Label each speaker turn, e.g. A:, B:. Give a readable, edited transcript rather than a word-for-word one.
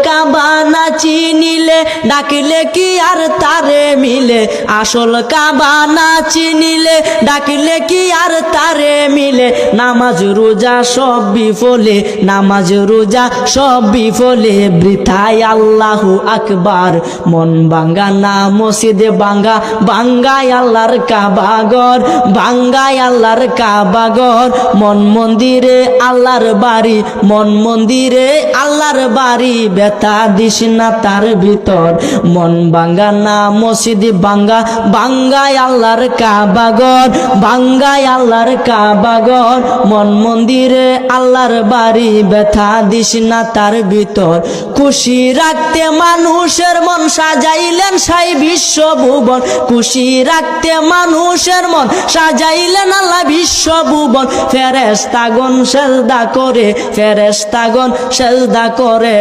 A: কাবা না চিনিলে ডাকিলে কি আর তারে মিলে, আসল কাবা না চিনিলে ডাকিলে কি আর তারে মিলে। নামাজ রোজা সব বিফলে, নামাজ রোজা সব বিফলে, বৃথায় আল্লাহু আকবার। মন ভাঙ্গা না মসজিদে ভাঙ্গা, ভাঙ্গায় আল্লাহর কাবা ঘর, ভাঙ্গায় আল্লাহর কাবা ঘর। মন মন্দিরে আল্লাহর বাড়ি, মন মন্দিরে আল্লাহর বাড়ি, ব্যথা দিস না তার ভিতর। মন ভাঙ্গা না মসজিদ ভাঙ্গা, ভাঙ্গায় আল্লাহর কাবা ঘর, ভাঙ্গায় আল্লাহর কাবা ঘর। মন মন্দিরে আল্লাহর বাড়ি, ব্যথা দিস না তার ভিতর। খুশি রাখতে মানুষের মন সাজাইলেন সাই বিশ্বভুবন, খুশি রাখতে মানুষের মন সাজাইলেন আল্লাহ বিশ্বভুবন। ফেরেশতাগণ সেজদা করে, ফেরেশতাগণ সেজদা করে,